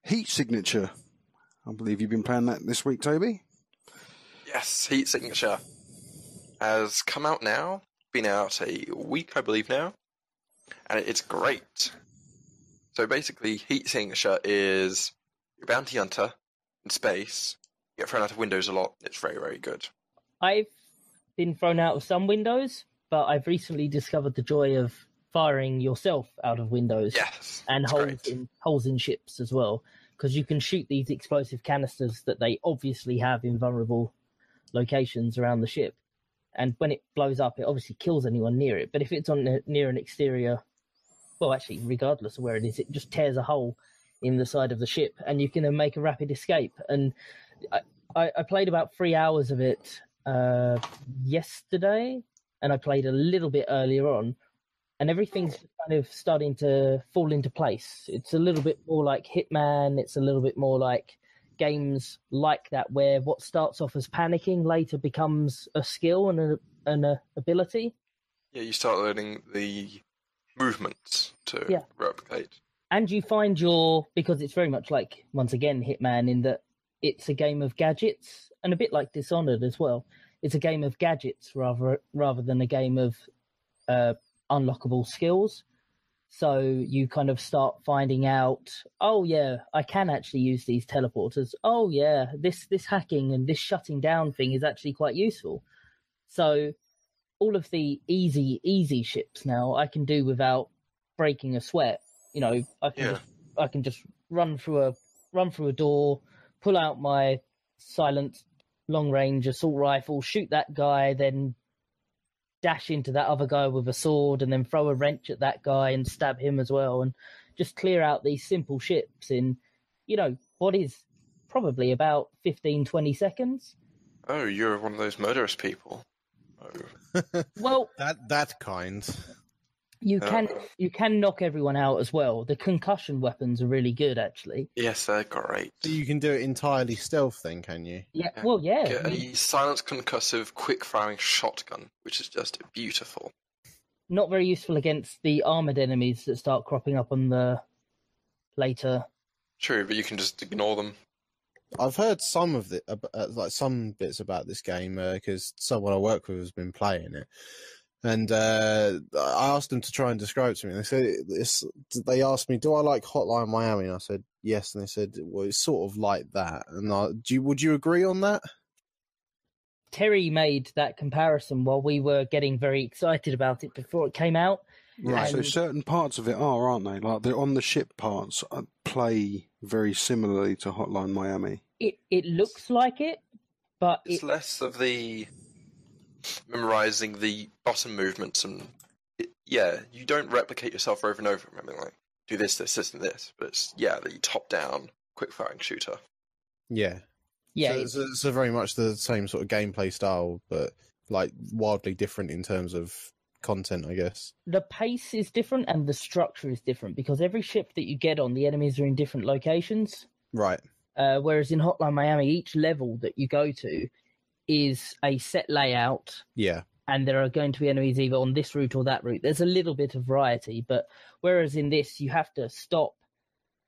Heat Signature. I believe you've been playing that this week, Toby. Yes, Heat Signature has come out now. Been out a week, I believe now, and it's great. So basically, Heat Signature is a bounty hunter in space. You get thrown out of windows a lot. It's very, very good. I've been thrown out of some windows, but I've recently discovered the joy of firing yourself out of windows. Yes, and holes in ships as well, because you can shoot these explosive canisters that they obviously have in vulnerable locations around the ship. And when it blows up, it obviously kills anyone near it. But if it's near an exterior, well, actually, regardless of where it is, it just tears a hole in the side of the ship, and you can then make a rapid escape. And I played about 3 hours of it yesterday, and I played a little bit earlier on, and everything's kind of starting to fall into place. It's a little bit more like Hitman. It's a little bit more like games like that, where what starts off as panicking later becomes a skill and an ability. Yeah, you start learning the movements to replicate. And you find because it's very much like, once again, Hitman, in that it's a game of gadgets, and a bit like Dishonored as well. It's a game of gadgets rather than a game of unlockable skills. So you kind of start finding out, oh yeah, I can actually use these teleporters. Oh yeah, this hacking and this shutting down thing is actually quite useful. So all of the easy ships now I can do without breaking a sweat. You know, I can just run through a door, pull out my silent long range assault rifle, shoot that guy, then dash into that other guy with a sword, and then throw a wrench at that guy and stab him as well, and just clear out these simple ships in, what is probably about 15-20 seconds. Oh, you're one of those murderous people. Oh. Well, that kind. You can knock everyone out as well. The concussion weapons are really good, actually. Yes, they're great. So you can do it entirely stealth then, can you? Yeah, well, yeah. Get a silent concussive, quick-firing shotgun, which is just beautiful. Not very useful against the armoured enemies that start cropping up on the later. True, but you can just ignore them. I've heard some of some bits about this game because someone I work with has been playing it. And I asked them to try and describe it to me. And they asked me, do I like Hotline Miami? And I said, yes. And they said, well, it's sort of like that. And would you agree on that? Terry made that comparison while we were getting very excited about it before it came out. Right, so certain parts of it aren't they? Like the on the ship parts play very similarly to Hotline Miami. It looks like it, but it's less of the memorizing the bottom movements, and you don't replicate yourself over and over. Remember, like, do this, and this, but it's the top-down, quick-firing shooter. Yeah. So it's very much the same sort of gameplay style, but like wildly different in terms of content, I guess. The pace is different and the structure is different because every ship that you get on, the enemies are in different locations. Right. Whereas in Hotline Miami, each level that you go to is a set layout. Yeah. And there are going to be enemies either on this route or that route. There's a little bit of variety, but whereas in this, you have to stop,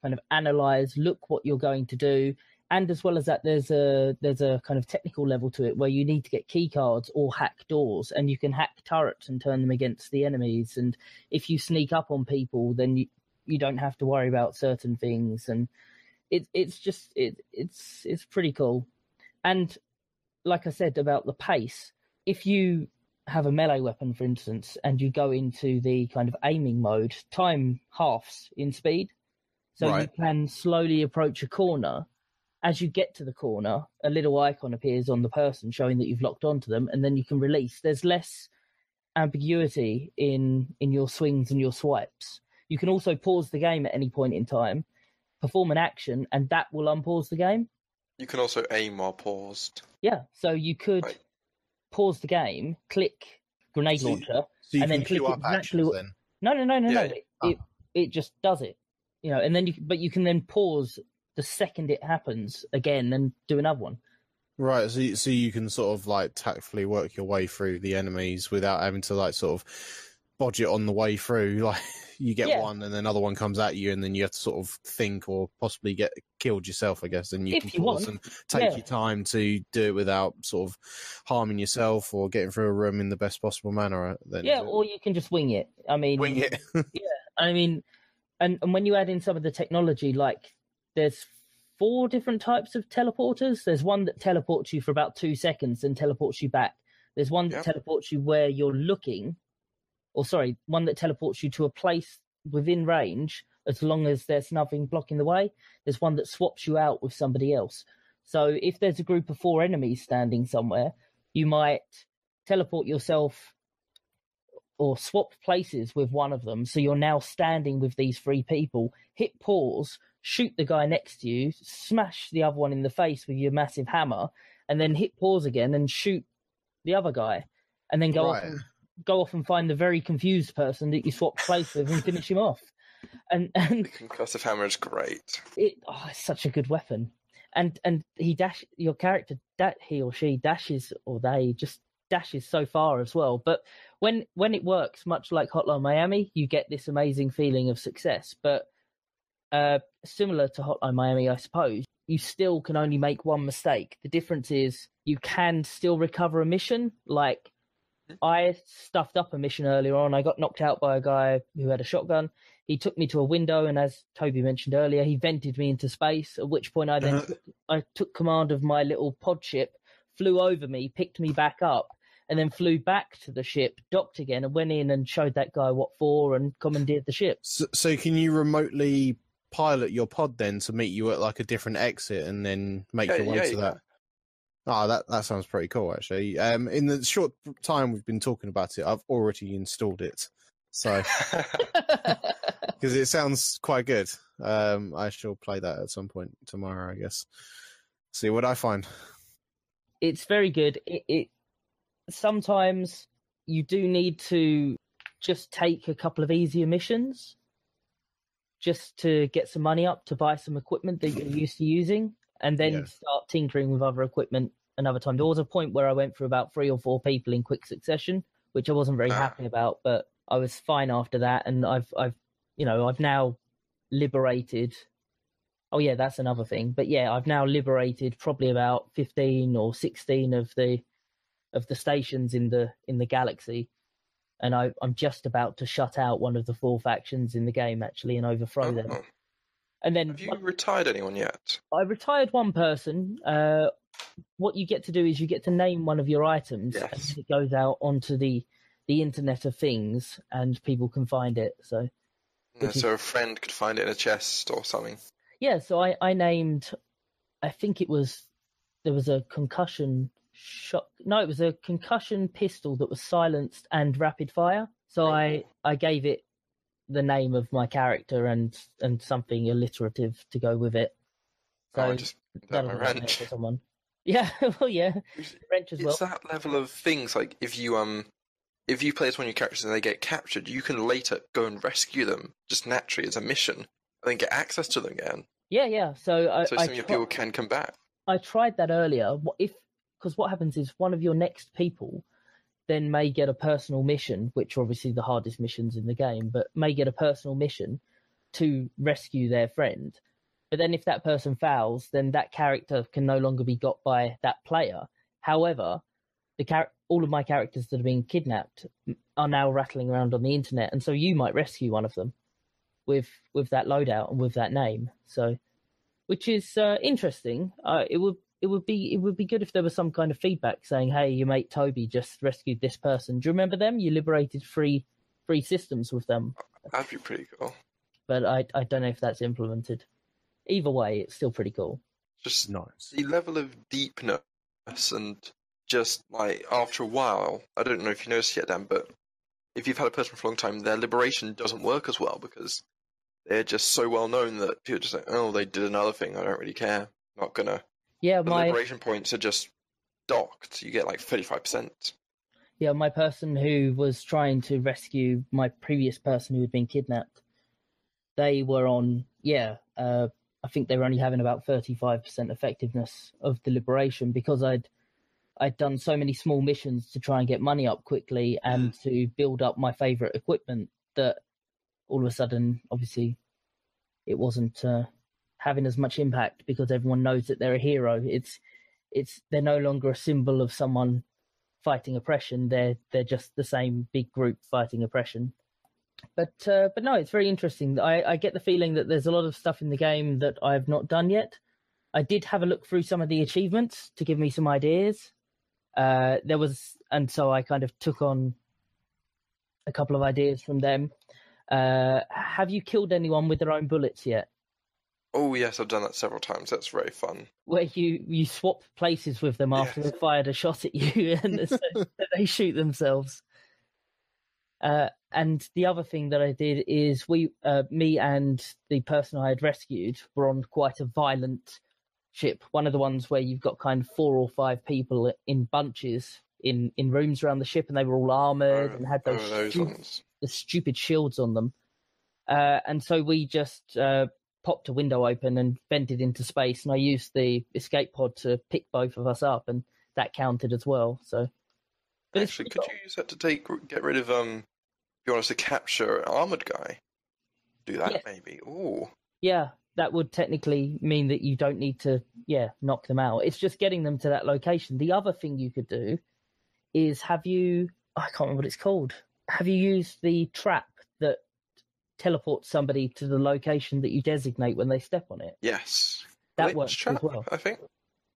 kind of analyze, look what you're going to do. And as well as that, there's a kind of technical level to it where you need to get key cards or hack doors, and you can hack turrets and turn them against the enemies. And if you sneak up on people, then you don't have to worry about certain things. And it's pretty cool. And like I said about the pace, if you have a melee weapon, for instance, and you go into the kind of aiming mode, time halves in speed. So you can slowly approach a corner. As you get to the corner, a little icon appears on the person showing that you've locked onto them, and then you can release. There's less ambiguity in your swings and your swipes. You can also pause the game at any point in time, perform an action, and that will unpause the game. You can also aim while paused. Yeah, so you could pause the game, click grenade launcher, and then click exactly. No. It just does it, and then you can then pause the second it happens again and do another one. Right, so you can sort of like tactfully work your way through the enemies without having to like sort of bodge it on the way through. Like you get Yeah. one, and then another one comes at you, and then you have to sort of think or possibly get killed yourself, I guess. And you If can you pause want. and take Yeah. your time to do it without sort of harming yourself or getting through a room in the best possible manner. Then Yeah, or you can just wing it. I mean, wing it. I mean, and when you add in some of the technology, like there's 4 different types of teleporters. There's one that teleports you for about 2 seconds and teleports you back. There's one that teleports you where you're looking, one that teleports you to a place within range as long as there's nothing blocking the way. There's one that swaps you out with somebody else. So if there's a group of 4 enemies standing somewhere, you might teleport yourself or swap places with one of them. So you're now standing with these 3 people, hit pause, shoot the guy next to you, smash the other one in the face with your massive hammer, and then hit pause again and shoot the other guy, and then go off and find the very confused person that you swapped place with and finish him off. And The concussive hammer is great. It's such a good weapon. And your character, he or she dashes, or they just dashes so far as well. But when it works, much like Hotline Miami, you get this amazing feeling of success. But similar to Hotline Miami, I suppose, you still can only make one mistake. The difference is you can still recover a mission. Like, I stuffed up a mission earlier on. I got knocked out by a guy who had a shotgun. He took me to a window, and as Toby mentioned earlier, he vented me into space, at which point I took command of my little pod ship, flew over me, picked me back up, and then flew back to the ship, docked again, and went in and showed that guy what for and commandeered the ship. So can you remotely pilot your pod then to meet you at like a different exit and then make your way to that? Oh, that sounds pretty cool, actually. In the short time we've been talking about it, I've already installed it. So, because it sounds quite good. I shall play that at some point tomorrow, I guess. See what I find. It's very good. It sometimes you do need to just take a couple of easier missions just to get some money up to buy some equipment that you're used to using, and then start tinkering with other equipment another time. There was a point where I went through about 3 or 4 people in quick succession, which I wasn't very happy about, but I was fine after that, and I've now liberated. Oh yeah, that's another thing. But yeah, I've now liberated probably about 15 or 16 of the stations in the galaxy, and I'm just about to shut out one of the 4 factions in the game actually and overthrow them. And then have you retired anyone yet? I retired one person. What you get to do is you get to name one of your items, and it goes out onto the Internet of Things, and people can find it. So a friend could find it in a chest or something. Yeah, so I named, I think there was a concussion shot. No, it was a concussion pistol that was silenced and rapid fire. So I gave it the name of my character and something alliterative to go with it. So I just that'll my be wrench. for someone. Yeah, well, yeah, wrench as well. It's that level of things. Like if you play as one of your characters and they get captured, you can later go and rescue them just naturally as a mission, and then get access to them again. Yeah. So some of your people can come back. I tried that earlier. Because what happens is one of your next people then may get a personal mission, which are obviously the hardest missions in the game, but may get a personal mission to rescue their friend. But then if that person fails, then that character can no longer be got by that player. However, all of my characters that are being kidnapped are now rattling around on the internet, and so you might rescue one of them with that loadout and with that name. So, which is interesting. It would be good if there was some kind of feedback saying, "Hey, your mate Toby just rescued this person. Do you remember them? You liberated three systems with them." That'd be pretty cool. But I don't know if that's implemented. Either way, it's still pretty cool. Just nice. The level of deepness and just like after a while, I don't know if you noticed yet, Dan, but if you've had a person for a long time, their liberation doesn't work as well because they're just so well known that people just say, "Oh, they did another thing. I don't really care. Not gonna." Yeah, the liberation points are just docked. You get like 35%. Yeah, my person who was trying to rescue my previous person who had been kidnapped, they were on, I think they were only having about 35% effectiveness of the liberation because I'd I'd done so many small missions to try and get money up quickly and to build up my favourite equipment that all of a sudden, obviously, it wasn't having as much impact because everyone knows that they're a hero. They're no longer a symbol of someone fighting oppression. They're just the same big group fighting oppression. But no, it's very interesting. I get the feeling that there's a lot of stuff in the game that I've not done yet. I did have a look through some of the achievements to give me some ideas. And so I kind of took on a couple of ideas from them. Have you killed anyone with their own bullets yet? Oh yes, I've done that several times. That's very fun. Where you swap places with them after they've fired a shot at you, and so they shoot themselves. And the other thing that I did is me and the person I had rescued were on quite a violent ship. One of the ones where you've got kind of 4 or 5 in bunches in rooms around the ship, and they were all armored and had those stupid shields on them. And so we just popped a window open and vented into space, and I used the escape pod to pick both of us up, and that counted as well. So, but actually, could you use that to get rid of if you want us to capture an armored guy? Do that maybe. Ooh. Yeah, that would technically mean that you don't need to knock them out. It's just getting them to that location. The other thing you could do is I can't remember what it's called. Have you used the trap that teleports somebody to the location that you designate when they step on it? Yes. That glitch works trap, as well. I think.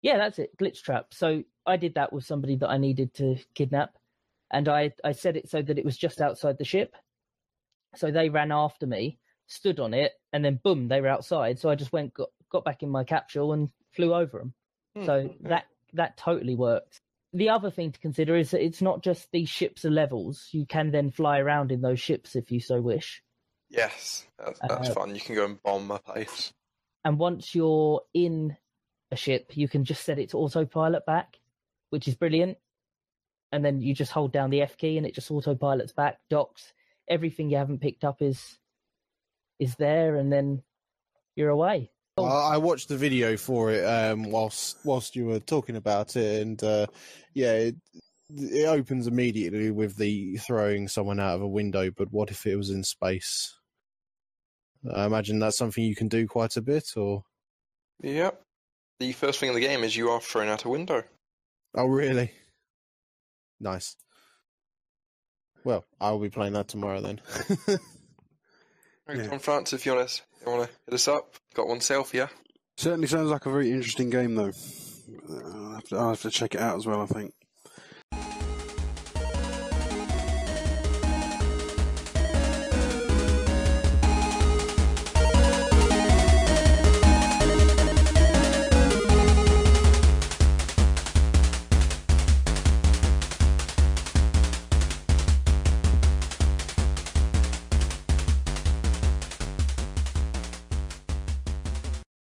Yeah, that's it. Glitch trap. So I did that with somebody that I needed to kidnap, and I set it so that it was just outside the ship. So they ran after me, stood on it, and then boom, they were outside. So I just got back in my capsule and flew over them. So that totally works. The other thing to consider is that it's not just these ships are levels. You can then fly around in those ships if you so wish. Yes, that's fun. You can go and bomb a place. And once you're in a ship, you can just set it to autopilot back, which is brilliant. And then you just hold down the F key and it just autopilots back, docks. Everything you haven't picked up is there, and then you're away. I watched the video for it whilst you were talking about it, and it opens immediately with the throwing someone out of a window. But what if it was in space? I imagine that's something you can do quite a bit, or? Yep. The first thing in the game is you are thrown out a window. Oh, really? Nice. Well, I'll be playing that tomorrow then. Tom France, if you want to hit us up, got one sale for you. Certainly sounds like a very interesting game, though. I'll have to check it out as well, I think.